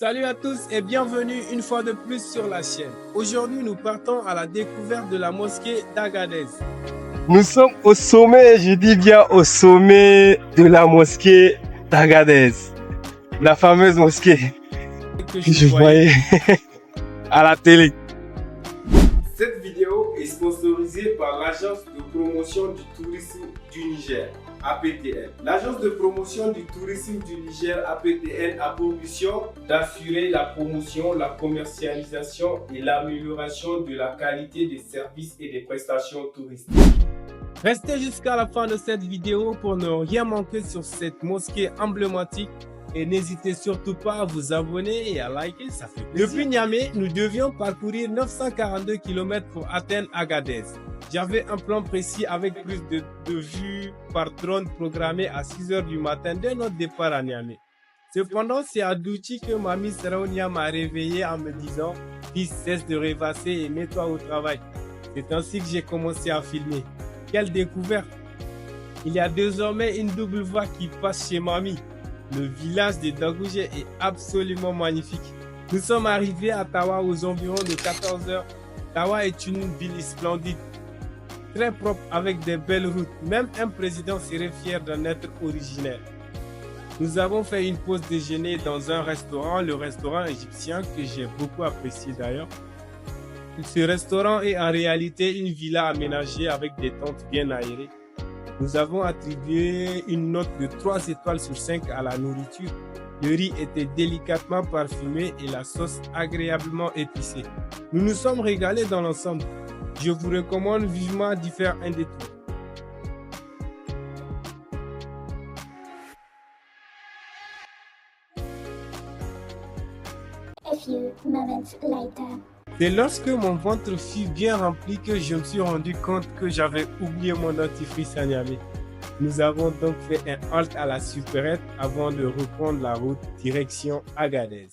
Salut à tous et bienvenue une fois de plus sur la chaîne. Aujourd'hui, nous partons à la découverte de la mosquée d'Agadez. Nous sommes au sommet, je dis bien au sommet de la mosquée d'Agadez. La fameuse mosquée Que que je voyais à la télé. Cette vidéo est sponsorisée par l'agence de promotion du tourisme du Niger, APTN. L'agence de promotion du tourisme du Niger, APTN, a pour mission d'assurer la promotion, la commercialisation et l'amélioration de la qualité des services et des prestations touristiques. Restez jusqu'à la fin de cette vidéo pour ne rien manquer sur cette mosquée emblématique. Et n'hésitez surtout pas à vous abonner et à liker, ça fait plaisir. Depuis Niamey, nous devions parcourir 942 km pour atteindre Agadez. J'avais un plan précis avec plus de vues par drone programmé à 6 h du matin dès notre départ à Niamey. Cependant, c'est à Douchi que Mamie Saraounia m'a réveillé en me disant « Fils, cesse de rêvasser et mets-toi au travail ». C'est ainsi que j'ai commencé à filmer. Quelle découverte! Il y a désormais une double voie qui passe chez Mamie. Le village de Dagougé est absolument magnifique. Nous sommes arrivés à Tawa aux environs de 14 h. Tawa est une ville splendide, très propre avec des belles routes. Même un président serait fier d'en être originaire. Nous avons fait une pause déjeuner dans un restaurant, le restaurant égyptien que j'ai beaucoup apprécié d'ailleurs. Ce restaurant est en réalité une villa aménagée avec des tentes bien aérées. Nous avons attribué une note de 3 étoiles sur 5 à la nourriture. Le riz était délicatement parfumé et la sauce agréablement épicée. Nous nous sommes régalés dans l'ensemble. Je vous recommande vivement d'y faire un détour. A few moments later. C'est lorsque mon ventre fut bien rempli que je me suis rendu compte que j'avais oublié mon dentifrice à Niamey. Nous avons donc fait un halt à la supérette avant de reprendre la route direction Agadez.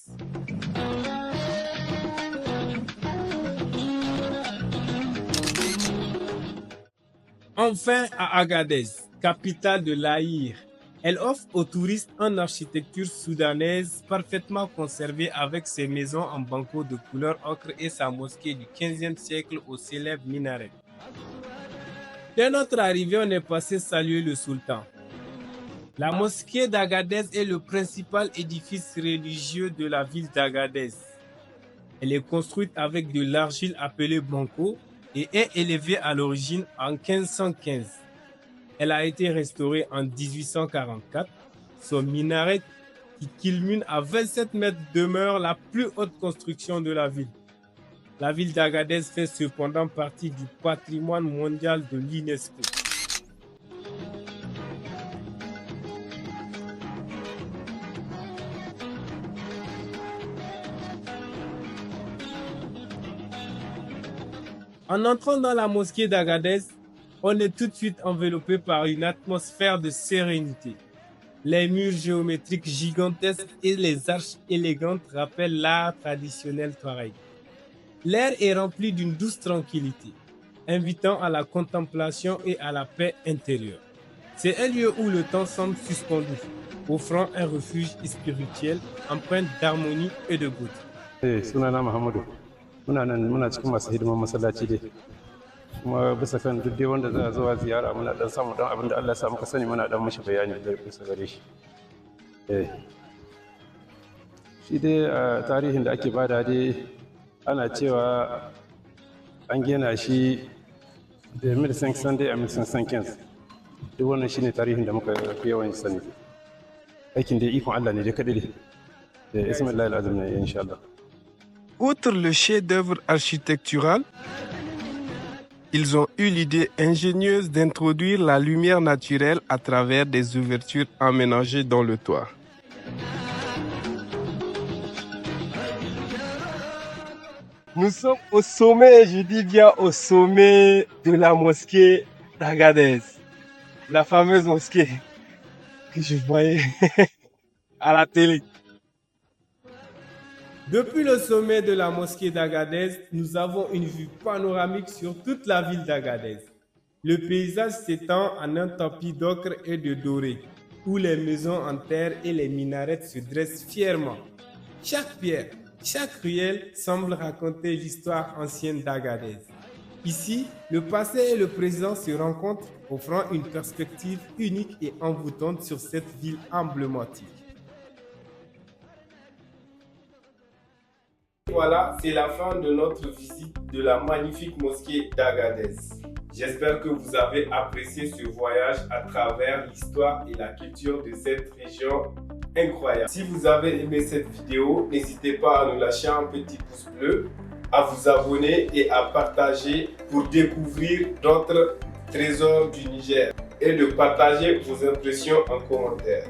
Enfin à Agadez, capitale de l'Aïr. Elle offre aux touristes une architecture soudanaise parfaitement conservée avec ses maisons en banco de couleur ocre et sa mosquée du 15e siècle au célèbre minaret. Dès notre arrivée, on est passé saluer le sultan. La mosquée d'Agadez est le principal édifice religieux de la ville d'Agadez. Elle est construite avec de l'argile appelée banco et est élevée à l'origine en 1515. Elle a été restaurée en 1844. Son minaret, qui culmine à 27 mètres, demeure la plus haute construction de la ville. La ville d'Agadez fait cependant partie du patrimoine mondial de l'UNESCO. En entrant dans la mosquée d'Agadez, on est tout de suite enveloppé par une atmosphère de sérénité. Les murs géométriques gigantesques et les arches élégantes rappellent l'art traditionnel touareg. L'air est rempli d'une douce tranquillité, invitant à la contemplation et à la paix intérieure. C'est un lieu où le temps semble suspendu, offrant un refuge spirituel empreint d'harmonie et de beauté. Sunana Muhammadu, muna cikin masu hidiman masallaci dai. Kuma bisa kan duk dai wanda za a zuwa ziyara muna dan samu dan abin da Allah ya sa muka sani muna dan mishi bayani da bisa gare shi. Shi dai tarihin da ake bada dai ana cewa an gina shi da 1500 dai a 1515. Duk wannan shine tarihin da muka fi yawan sani. Aikin dai ikon Allah ne dai kadai dai. Ismaillahi al-azim ne insha Allah. Outre le chef-d'œuvre architectural, ils ont eu l'idée ingénieuse d'introduire la lumière naturelle à travers des ouvertures aménagées dans le toit. Nous sommes au sommet, je dis bien au sommet de la mosquée d'Agadez. La fameuse mosquée que je voyais à la télé. Depuis le sommet de la mosquée d'Agadez, nous avons une vue panoramique sur toute la ville d'Agadez. Le paysage s'étend en un tapis d'ocre et de doré, où les maisons en terre et les minarets se dressent fièrement. Chaque pierre, chaque ruelle semble raconter l'histoire ancienne d'Agadez. Ici, le passé et le présent se rencontrent, offrant une perspective unique et envoûtante sur cette ville emblématique. Voilà, c'est la fin de notre visite de la magnifique mosquée d'Agadez. J'espère que vous avez apprécié ce voyage à travers l'histoire et la culture de cette région incroyable. Si vous avez aimé cette vidéo, n'hésitez pas à nous lâcher un petit pouce bleu, à vous abonner et à partager pour découvrir d'autres trésors du Niger et de partager vos impressions en commentaire.